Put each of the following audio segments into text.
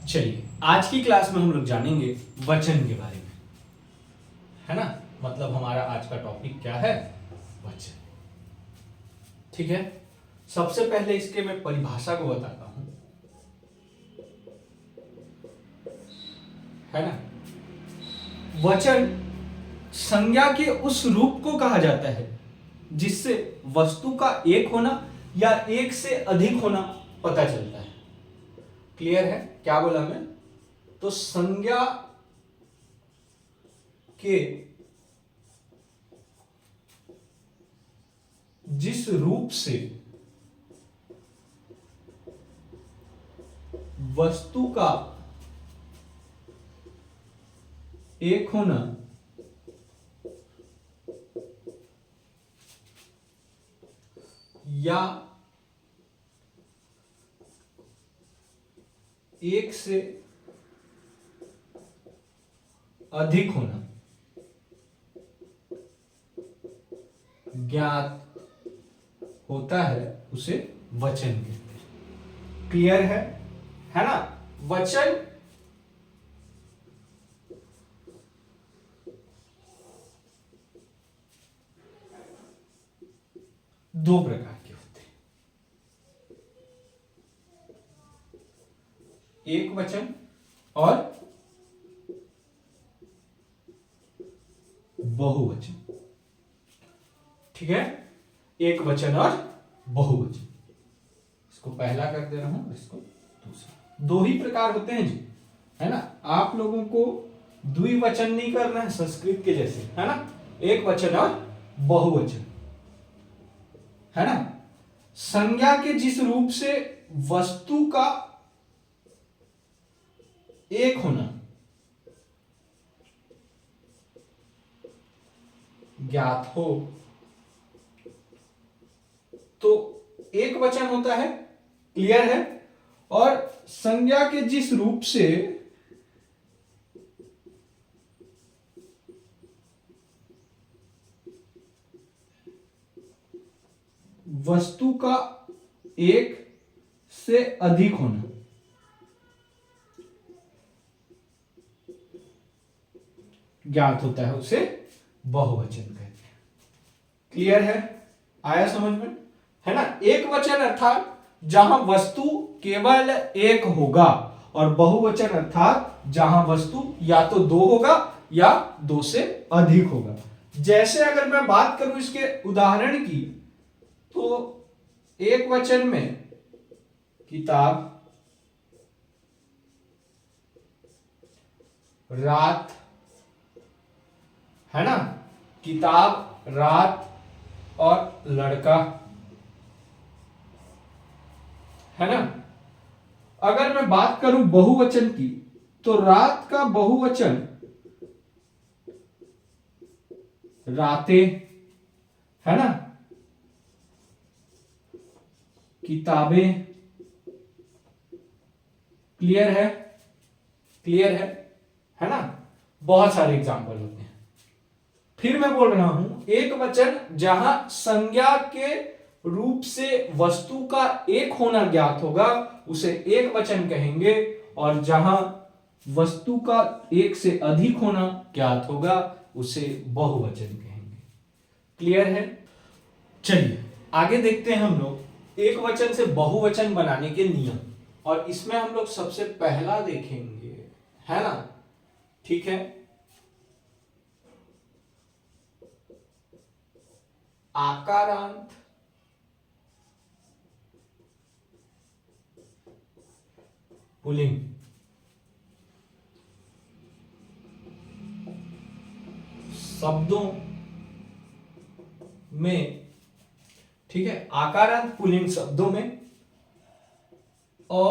चलिए आज की क्लास में हम लोग जानेंगे वचन के बारे में, है ना। मतलब हमारा आज का टॉपिक क्या है? वचन। ठीक है, सबसे पहले इसके मैं परिभाषा को बताता हूं, है ना। वचन संज्ञा के उस रूप को कहा जाता है जिससे वस्तु का एक होना या एक से अधिक होना पता चलता है। क्लियर है क्या बोला मैं? तो संज्ञा के जिस रूप से वस्तु का एक होना या एक से अधिक होना ज्ञात होता है उसे वचन कहते हैं। क्लियर है ना। वचन दो प्रकार के होते हैं, एक वचन और बहुवचन। ठीक है, एक वचन और बहुवचन। इसको पहला कर दे रहा हूं, इसको दूसरा। दो ही प्रकार होते हैं जी, है ना। आप लोगों को द्विवचन नहीं करना है संस्कृत के जैसे, है ना। एक वचन और बहुवचन, है ना। संज्ञा के जिस रूप से वस्तु का एक होना ज्ञात हो तो एक वचन होता है। क्लियर है। और संज्ञा के जिस रूप से वस्तु का एक से अधिक होना ज्ञात होता है उसे बहुवचन कहते हैं। क्लियर है? आया समझ में? है ना। एक वचन अर्थात जहां वस्तु केवल एक होगा, और बहुवचन अर्थात जहां वस्तु या तो दो होगा या दो से अधिक होगा। जैसे अगर मैं बात करूं इसके उदाहरण की, तो एक वचन में किताब, रात, है ना। किताब, रात और लड़का, है ना। अगर मैं बात करूं बहुवचन की, तो रात का बहुवचन रातें, है ना। किताबें। क्लियर है? क्लियर है ना। बहुत सारे एग्जांपल होते हैं। फिर मैं बोल रहा हूं एक वचन जहां संज्ञा के रूप से वस्तु का एक होना ज्ञात होगा उसे एक वचन कहेंगे, और जहां वस्तु का एक से अधिक होना ज्ञात होगा उसे बहुवचन कहेंगे। क्लियर है? चलिए आगे देखते हैं हम लोग एक वचन से बहुवचन बनाने के नियम, और इसमें हम लोग सबसे पहला देखेंगे, है ना। ठीक है, आकारांत पुल्लिंग। शब्दों में, ठीक है, आकारांत पुल्लिंग शब्दों में अ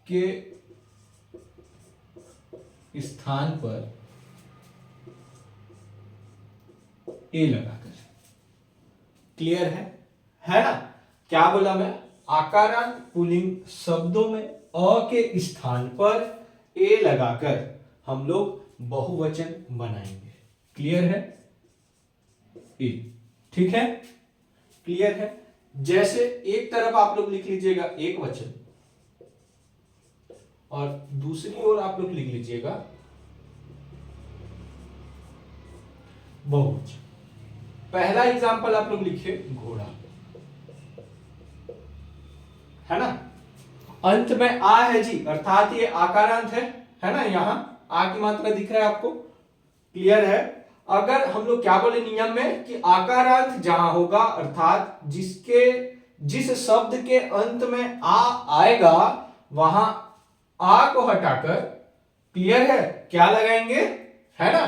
के स्थान पर ए लगाकर। क्लियर है ना। क्या बोला मैं? आकारांत पुल्लिंग शब्दों में अ के स्थान पर ए लगाकर हम लोग बहुवचन बनाएंगे। क्लियर है? ए ठीक है, क्लियर है। जैसे एक तरफ आप लोग लिख लीजिएगा एक वचन और दूसरी ओर आप लोग लिख लीजिएगा बहुवचन। पहला एग्जांपल आप लोग लिखिए घोड़ा, है ना, अंत में आ है जी, अर्थात ये आकारांत है ना, यहां आ की मात्रा दिख रहा है आपको, क्लियर है। अगर हम लोग क्या बोले नियम में कि आकारांत जहां होगा अर्थात जिस शब्द के अंत में आ आएगा वहां आ को हटाकर, क्लियर है, क्या लगाएंगे, है ना,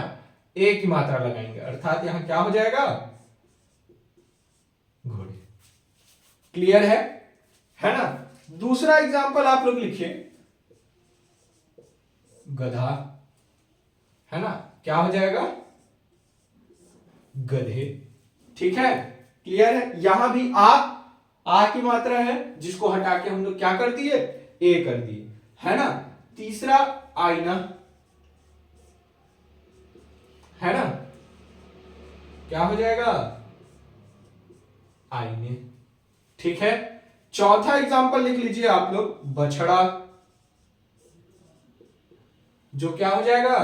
ए की मात्रा लगाएंगे, अर्थात यहां क्या हो जाएगा, घोड़े। क्लियर है ना। दूसरा एग्जांपल आप लोग लिखिए गधा, है ना, क्या हो जाएगा, गधे। ठीक है, क्लियर है। यहां भी आ की मात्रा है जिसको हटा के हम लोग क्या कर दिए, ए कर दिए, है ना। तीसरा आईना, है ना, क्या हो जाएगा, आईने। ठीक है। चौथा एग्जांपल लिख लीजिए आप लोग बछड़ा, जो क्या हो जाएगा,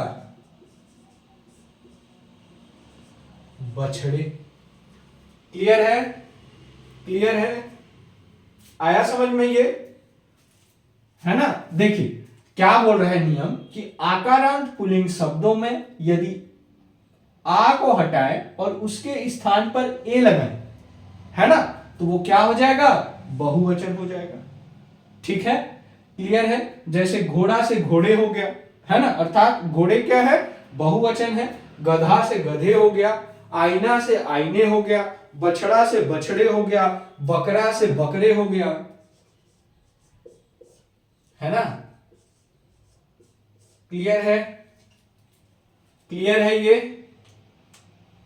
बछड़े। क्लियर है, क्लियर है, आया समझ में ये, है ना। देखिए क्या बोल रहा है नियम कि आकारांत पुल्लिंग शब्दों में यदि आ को हटाए और उसके स्थान पर ए लगाए, है ना, तो वो क्या हो जाएगा, बहुवचन हो जाएगा। ठीक है, क्लियर है। जैसे घोड़ा से घोड़े हो गया, है ना, अर्थात घोड़े क्या है, बहुवचन है। गधा से गधे हो गया, आईना से आईने हो गया, बछड़ा से बछड़े हो गया, बकरा से बकरे हो गया, है ना। क्लियर है, क्लियर है ये।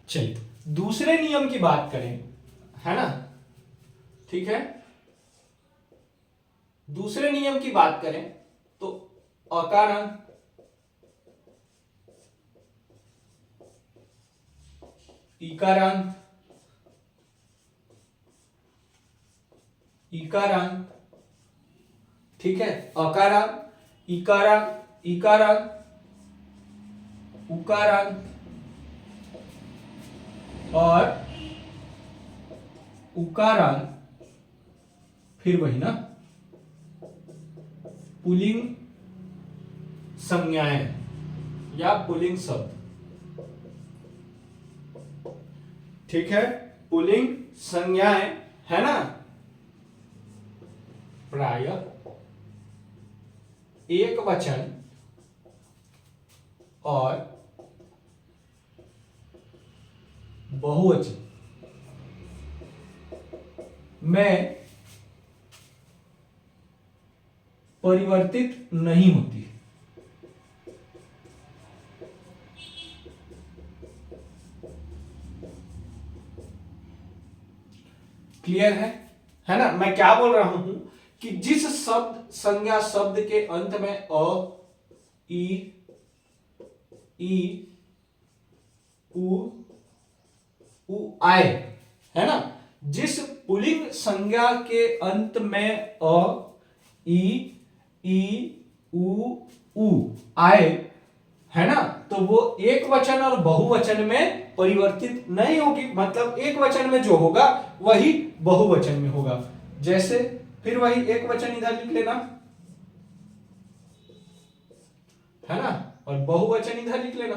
चलिए दूसरे नियम की बात करें, है ना, ठीक है। दूसरे नियम की बात करें तो अकारांत, इकारांत, इकारांत, ठीक है, अकारांत, इकारांत, इकारांत, उकारांत और उकारांत, फिर वही ना, पुल्लिंग संज्ञाएं या पुल्लिंग शब्द। ठीक है, पुल्लिंग संज्ञाएं, है ना, प्रायः एक वचन और बहुवचन में परिवर्तित नहीं होती। क्लियर है ना। मैं क्या बोल रहा हूं कि जिस शब्द संज्ञा शब्द के अंत में अ, ई, उ आए, है ना, जिस पुल्लिंग संज्ञा के अंत में अ, ई, उ आए, है ना, तो वो एक वचन और बहुवचन में परिवर्तित नहीं होगी, मतलब एक वचन में जो होगा वही बहुवचन में होगा। जैसे फिर वही एक वचन इधर लिख लेना, है ना, और बहुवचन इधर लिख लेना।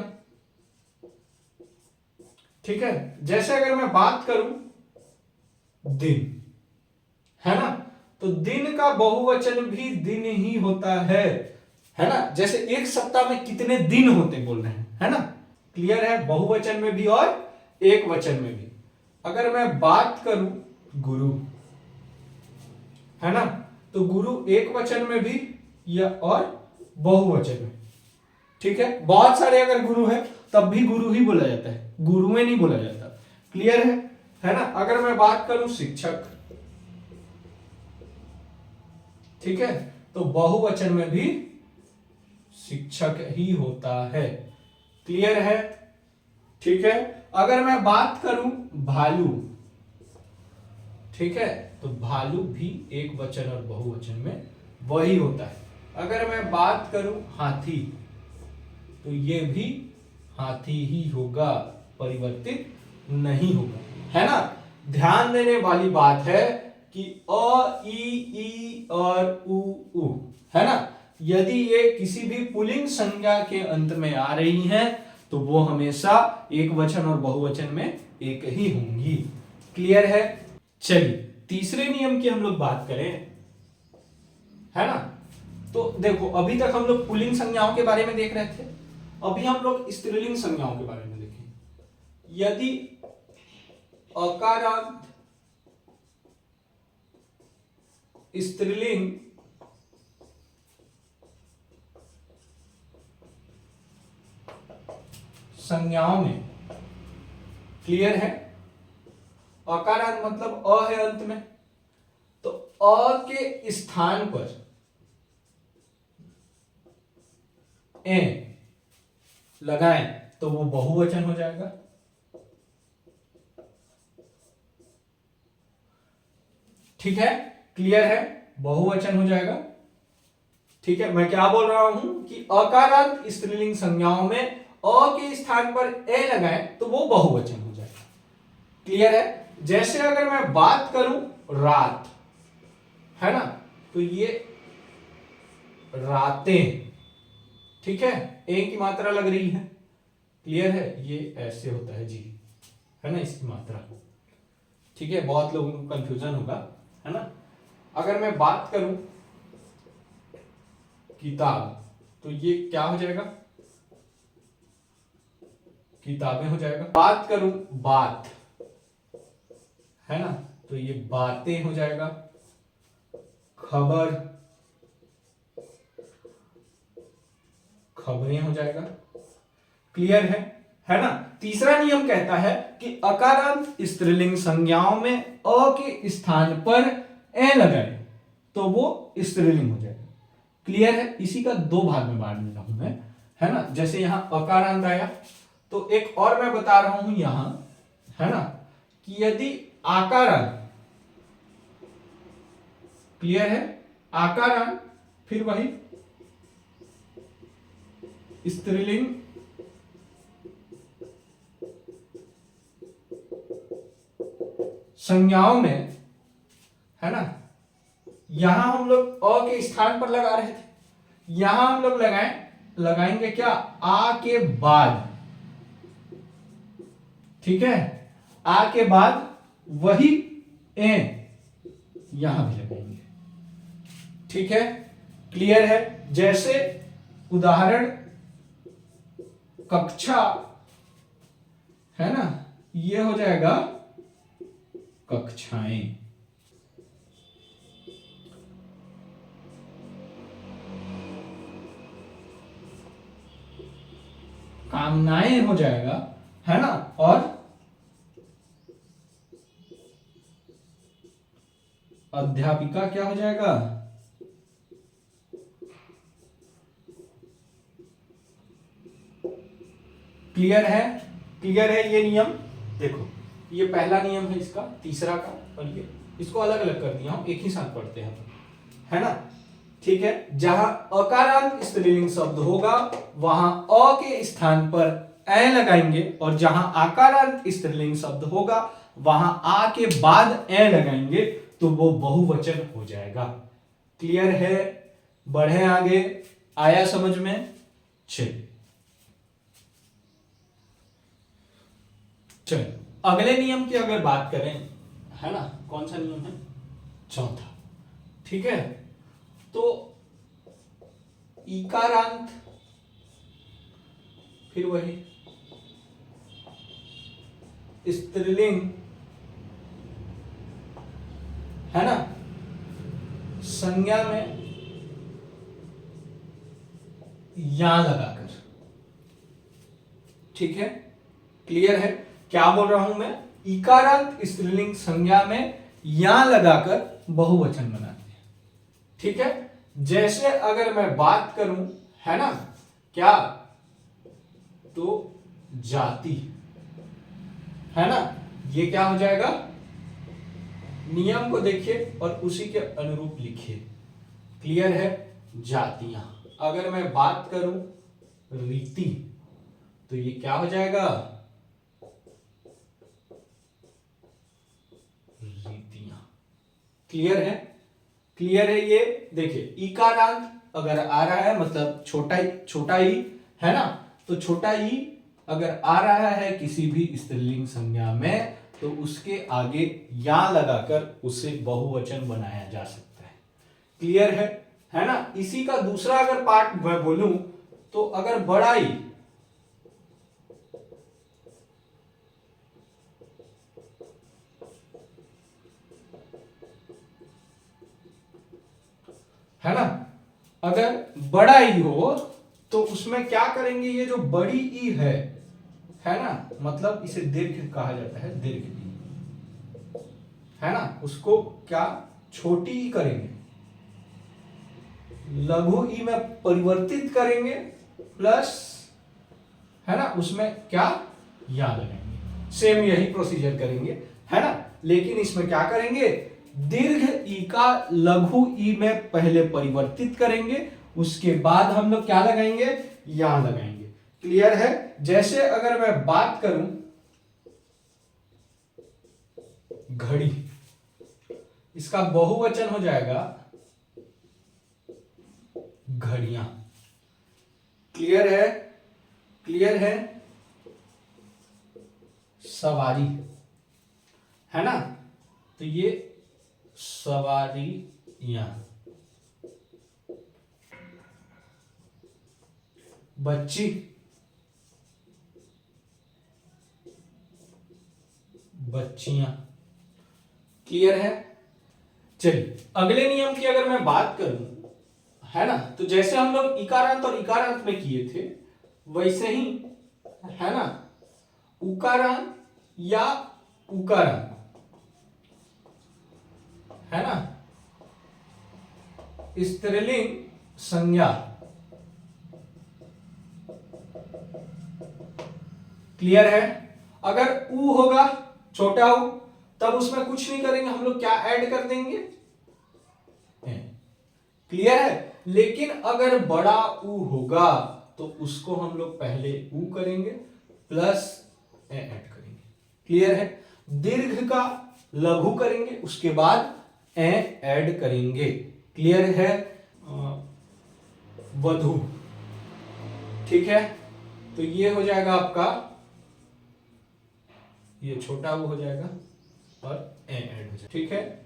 ठीक है, जैसे अगर मैं बात करूं दिन, है ना, तो दिन का बहुवचन भी दिन ही होता है ना। जैसे एक सप्ताह में कितने दिन होते बोल रहे हैं, है ना, क्लियर है, बहुवचन में भी और एक वचन में भी। अगर मैं बात करूं गुरु, है ना, तो गुरु एक वचन में भी या और बहुवचन में। ठीक है, बहुत सारे अगर गुरु है तब भी गुरु ही बोला जाता है, गुरुएं नहीं बोला जाता। क्लियर है ना। अगर मैं बात करूं शिक्षक, ठीक है, तो बहुवचन में भी शिक्षक ही होता है। क्लियर है, ठीक है। अगर मैं बात करूं भालू, ठीक है, तो भालू भी एक वचन और बहुवचन में वही होता है। अगर मैं बात करूं हाथी, तो ये भी हाथी ही होगा, परिवर्तित नहीं होगा, है ना। ध्यान देने वाली बात है कि अ, ई और उ, है ना, यदि ये किसी भी पुल्लिंग संज्ञा के अंत में आ रही हैं तो वो हमेशा एक वचन और बहुवचन में एक ही होंगी। क्लियर है। चलिए तीसरे नियम की हम लोग बात करें, है ना। तो देखो अभी तक हम लोग पुल्लिंग संज्ञाओं के बारे में देख रहे थे, अभी हम लोग स्त्रीलिंग संज्ञाओं के बारे में देखें। यदि अकारांत स्त्रीलिंग संज्ञाओं में, क्लियर है, अकारांत मतलब अ है अंत में, तो अ के स्थान पर ए लगाएं तो वो बहुवचन हो जाएगा। ठीक है, क्लियर है, बहुवचन हो जाएगा। ठीक है, मैं क्या बोल रहा हूं कि अकारांत स्त्रीलिंग संज्ञाओं में अ के स्थान पर ए लगाएं तो वो बहुवचन हो जाएगा। क्लियर है। जैसे अगर मैं बात करूं रात, है ना, तो ये रातें, ठीक है, ए की मात्रा लग रही है। क्लियर है, ये ऐसे होता है जी, है ना, इसकी मात्रा। ठीक है, बहुत लोगों को कंफ्यूजन होगा, है ना। अगर मैं बात करूं किताब, तो ये क्या हो जाएगा, किताबें हो जाएगा। बात करूं बात, है ना, तो ये बातें हो जाएगा। खबर, खबरें हो जाएगा। क्लियर है ना। तीसरा नियम कहता है कि अकारांत स्त्रीलिंग संज्ञाओं में अ के स्थान पर ए लगाए तो वो स्त्रीलिंग हो जाएगा। क्लियर है। इसी का दो भाग में बांट देता हूं मैं, है ना। जैसे यहां अकारांत आया, तो एक और मैं बता रहा हूं यहां, है ना, कि यदि आकारांत, क्लियर है, आकारांत फिर वही स्त्रीलिंग संज्ञाओं में, है ना, यहां हम लोग अ के स्थान पर लगा रहे थे, यहां हम लोग लगाएंगे क्या, आ के बाद। ठीक है, आ के बाद वही ए यहां भी लगाएंगे। ठीक है, क्लियर है। जैसे उदाहरण कक्षा, है ना, ये हो जाएगा कक्षाएं। कामनाएं हो जाएगा, है ना, और अध्यापिका क्या हो जाएगा, क्लियर है। क्लियर है ये नियम। देखो ये पहला नियम है इसका, तीसरा का, और ये इसको अलग अलग कर दिया हूं, एक ही साथ पढ़ते हैं, है ना। ठीक है, जहां अकारांत स्त्रीलिंग शब्द होगा वहां अ के स्थान पर ए लगाएंगे, और जहां आकारांत स्त्रीलिंग शब्द होगा वहां आ के बाद ए लगाएंगे तो वो बहुवचन हो जाएगा। क्लियर है। बढ़े आगे, आया समझ में। चलिए अगले नियम की अगर बात करें, है ना, कौन सा नियम है, चौथा। ठीक है, तो इकारांत फिर वही स्त्रीलिंग, है ना, संज्ञा में या लगाकर। ठीक है, क्लियर है। क्या बोल रहा हूं मैं, इकारांत स्त्रीलिंग संज्ञा में या लगाकर बहुवचन बनाते हैं। ठीक है, जैसे अगर मैं बात करूं, है ना, क्या, तो जाति, है ना, ये क्या हो जाएगा, नियम को देखिए और उसी के अनुरूप लिखिए। क्लियर है। जातियां, अगर मैं बात करूं रीति, तो ये क्या हो जाएगा, रीतियां। क्लियर है, क्लियर है। ये देखिए इकारांत अगर आ रहा है मतलब छोटा ई है ना, तो छोटा ई अगर आ रहा है किसी भी स्त्रीलिंग संज्ञा में, तो उसके आगे या लगाकर उसे बहुवचन बनाया जा सकता है। क्लियर है ना। इसी का दूसरा अगर पार्ट मैं बोलूं, तो अगर बड़ा ई है ना, अगर बड़ा ई हो तो उसमें क्या करेंगे, ये जो बड़ी ई है ना, मतलब इसे दीर्घ कहा जाता है, दीर्घ ई है ना, उसको क्या छोटी ई करेंगे, लघु ई में परिवर्तित करेंगे, प्लस है ना उसमें क्या या लगाएंगे। सेम यही प्रोसीजर करेंगे, है ना, लेकिन इसमें क्या करेंगे, दीर्घ ई का लघु ई में पहले परिवर्तित करेंगे, उसके बाद हम लोग क्या लगाएंगे, या लगाएंगे। क्लियर है। जैसे अगर मैं बात करूं घड़ी, इसका बहुवचन हो जाएगा घड़ियां। क्लियर है, क्लियर है। सवारी है ना, तो ये सवारियां। बच्ची, बच्चियां। क्लियर है। चलिए अगले नियम की अगर मैं बात करूं, है ना, तो जैसे हम लोग इकारांत और इकारांत में किए थे, वैसे ही है ना, उकारांत या उकारांत है ना, स्त्रीलिंग संज्ञा। क्लियर है। अगर ऊ होगा छोटा ऊ, तब उसमें कुछ नहीं करेंगे हम लोग, क्या ऐड कर देंगे, क्लियर है। लेकिन अगर बड़ा ऊ होगा तो उसको हम लोग पहले ऊ करेंगे प्लस ए ऐड करेंगे। क्लियर है। दीर्घ का लघु करेंगे, उसके बाद ए ऐड करेंगे। क्लियर है। वधु, ठीक है, तो ये हो जाएगा आपका, ये छोटा वो हो जाएगा और ए ऐड हो जाएगा। ठीक है।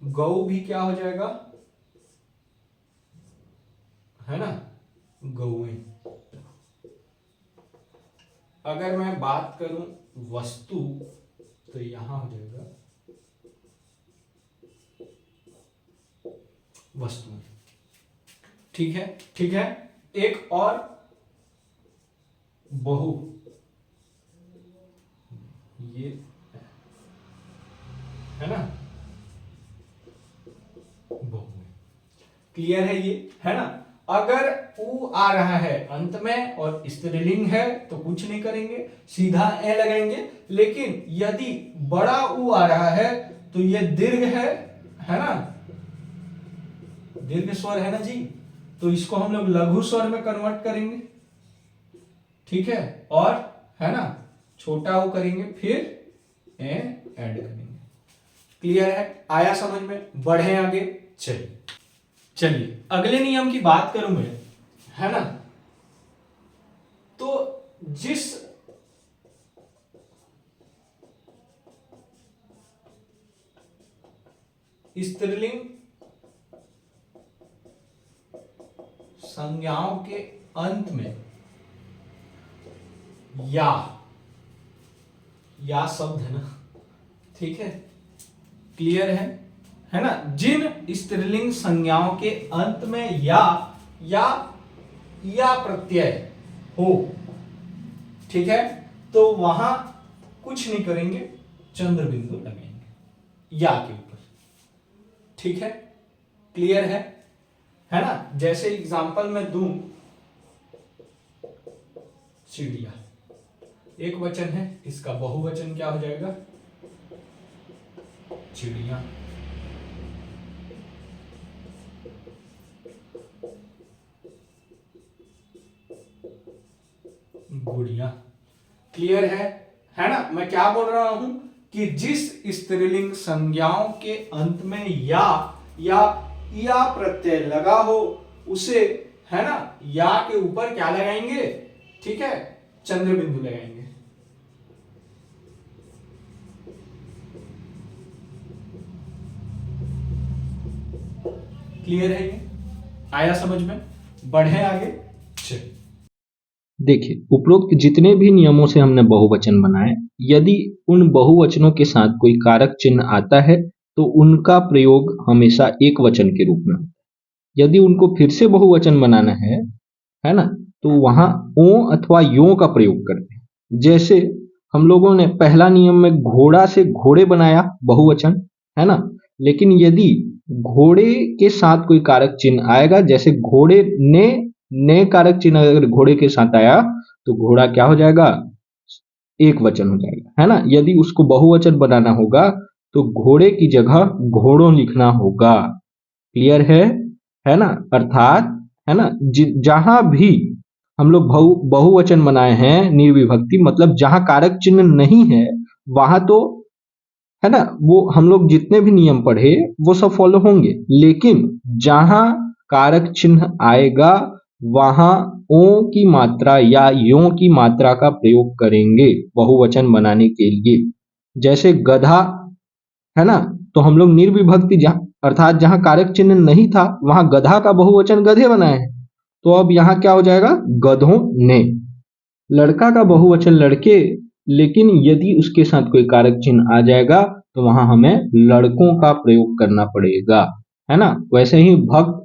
गौ भी क्या हो जाएगा, है ना, गौएं। अगर मैं बात करूं वस्तु, तो यहां हो जाएगा वस्तुएं। ठीक है, ठीक है। एक और बहु, ये है ना बहु। क्लियर है ये, है ना। अगर ऊ आ रहा है अंत में और स्त्रीलिंग है तो कुछ नहीं करेंगे, सीधा ए लगाएंगे। लेकिन यदि बड़ा ऊ आ रहा है तो ये दीर्घ है ना, दीर्घ स्वर है ना जी, तो इसको हम लोग लघु स्वर में कन्वर्ट करेंगे। ठीक है। और है ना छोटा ऊ करेंगे, फिर ए ऐड करेंगे। क्लियर है, आया समझ में। बढ़े आगे, चलिए चलिए अगले नियम की बात करूं मैं, है ना, तो जिस स्त्रीलिंग संज्ञाओं के अंत में या शब्द है ना, ठीक है, क्लियर है ना, जिन स्त्रीलिंग संज्ञाओं के अंत में या प्रत्यय हो, ठीक है, तो वहां कुछ नहीं करेंगे, चंद्र बिंदु लगाएंगे या के ऊपर। ठीक है, क्लियर है ना। जैसे एग्जांपल मैं दूं चिड़िया, एक वचन है, इसका बहुवचन क्या हो जाएगा? चिड़िया। गुड़िया। क्लियर है ना? मैं क्या बोल रहा हूं कि जिस स्त्रीलिंग संज्ञाओं के अंत में या प्रत्यय लगा हो उसे, है ना, या के ऊपर क्या लगाएंगे? ठीक है, चंद्र बिंदु लगाएंगे। क्लियर है? ये आया समझ में? बढ़े आगे। चलिए देखिए, उपरोक्त जितने भी नियमों से हमने बहुवचन बनाए, यदि उन बहुवचनों के साथ कोई कारक चिन्ह आता है तो उनका प्रयोग हमेशा एक वचन के रूप में होता है। यदि उनको फिर से बहुवचन बनाना है ना, तो वहां ओ अथवा यो का प्रयोग करते हैं। जैसे हम लोगों ने पहला नियम में घोड़ा से घोड़े बनाया बहुवचन, है ना, लेकिन यदि घोड़े के साथ कोई कारक चिन्ह आएगा, जैसे घोड़े ने कारक चिन्ह अगर घोड़े के साथ आया तो घोड़ा क्या हो जाएगा? एक वचन हो जाएगा, है ना। यदि उसको बहुवचन बनाना होगा तो घोड़े की जगह घोड़ों लिखना होगा। क्लियर है ना? अर्थात, है ना, जहां भी हम लोग बहुवचन बनाए हैं निर्विभक्ति, मतलब जहां कारक चिन्ह नहीं है वहां तो, है ना, वो हम लोग जितने भी नियम पढ़े वो सब फॉलो होंगे, लेकिन जहां कारक चिन्ह आएगा वहां ओ की मात्रा या यो की मात्रा का प्रयोग करेंगे बहुवचन बनाने के लिए। जैसे गधा, है ना, तो हम लोग निर्विभक्ति अर्थात जहां कारक चिन्ह नहीं था वहां गधा का बहुवचन गधे बनाए हैं, तो अब यहाँ क्या हो जाएगा? गधों ने। लड़का का बहुवचन लड़के, लेकिन यदि उसके साथ कोई कारक चिन्ह आ जाएगा तो वहां हमें लड़कों का प्रयोग करना पड़ेगा, है ना। वैसे ही भक्त,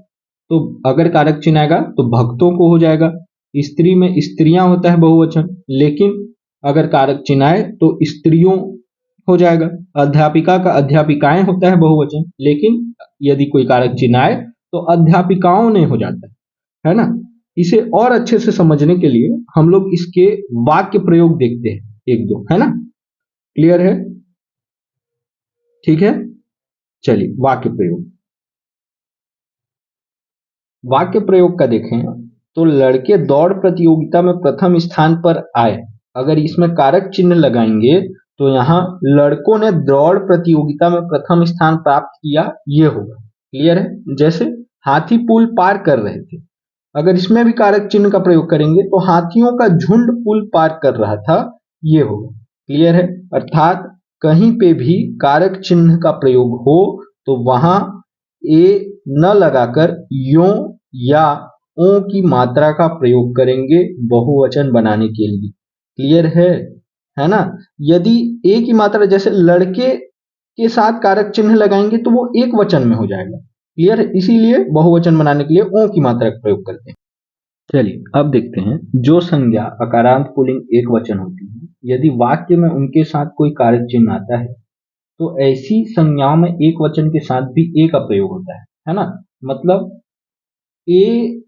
तो अगर कारक चिन्ह आएगा तो भक्तों को हो जाएगा। स्त्री में स्त्रियां होता है बहुवचन, लेकिन अगर कारक चिन्ह आए तो स्त्रियों हो जाएगा। अध्यापिका का अध्यापिकाएं होता है बहुवचन, लेकिन यदि कोई कारक चिन्ह आए तो अध्यापिकाओं ने हो जाता है ना। इसे और अच्छे से समझने के लिए हम लोग इसके वाक्य प्रयोग देखते हैं एक दो, है ना। क्लियर है? ठीक है, चलिए वाक्य प्रयोग। वाक्य प्रयोग का देखें तो लड़के दौड़ प्रतियोगिता में प्रथम स्थान पर आए, अगर इसमें कारक चिन्ह लगाएंगे तो यहाँ लड़कों ने दौड़ प्रतियोगिता में प्रथम स्थान प्राप्त किया, ये होगा। क्लियर है? जैसे हाथी पुल पार कर रहे थे, अगर इसमें भी कारक चिन्ह का प्रयोग करेंगे तो हाथियों का झुंड पुल पार कर रहा था, ये होगा। क्लियर है? अर्थात कहीं पे भी कारक चिन्ह का प्रयोग हो तो वहां ए न लगाकर यो या ओ की मात्रा का प्रयोग करेंगे बहुवचन बनाने के लिए। क्लियर है ना। यदि ए की मात्रा जैसे लड़के के साथ कारक चिन्ह लगाएंगे तो वो एक वचन में हो जाएगा। क्लियर है? इसीलिए बहुवचन बनाने के लिए ओ की मात्रा का प्रयोग करते हैं। चलिए अब देखते हैं, जो संज्ञा अकारांत पुल्लिंग एक वचन होती है, यदि वाक्य में उनके साथ कोई कारक चिन्ह आता है तो ऐसी संज्ञाओं में एक वचन के साथ भी ए का प्रयोग होता है ना। मतलब ए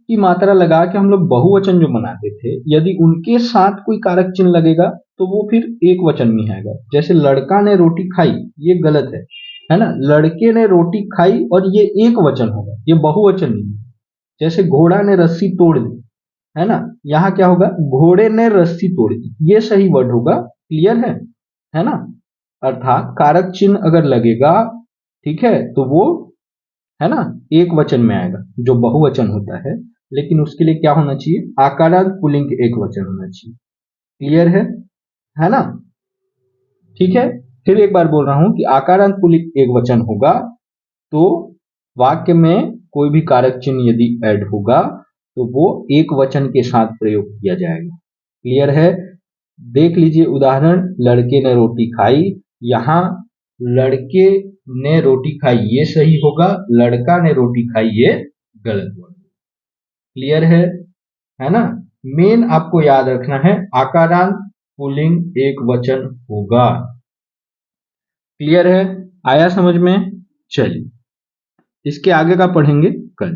की मात्रा लगा के हम लोग बहुवचन जो बनाते थे, यदि उनके साथ कोई कारक चिन्ह लगेगा तो वो फिर एक वचन में आएगा। जैसे लड़का ने रोटी खाई, ये गलत है ना। लड़के ने रोटी खाई और ये एक वचन होगा, ये बहुवचन नहीं है। जैसे घोड़ा ने रस्सी तोड़ दी, है ना, यहाँ क्या होगा? घोड़े ने रस्सी तोड़ दी, ये सही वर्ड होगा। क्लियर है ना। अर्थात कारक चिन्ह अगर लगेगा, ठीक है, तो वो, है ना, एक वचन में आएगा जो बहुवचन होता है, लेकिन उसके लिए क्या होना चाहिए? आकारांत पुल्लिंग एक वचन होना चाहिए। क्लियर है ना। ठीक है, फिर एक बार बोल रहा हूं कि आकारांत पुल्लिंग एक वचन होगा तो वाक्य में कोई भी कारक चिन्ह यदि ऐड होगा तो वो एक वचन के साथ प्रयोग किया जाएगा। क्लियर है? देख लीजिए उदाहरण, लड़के ने रोटी खाई, यहां लड़के ने रोटी खाई ये सही होगा, लड़का ने रोटी खाई ये गलत होगा। क्लियर है ना। मेन आपको याद रखना है आकारांत पुल्लिंग एक वचन होगा। क्लियर है? आया समझ में? चलिए इसके आगे का पढ़ेंगे कल।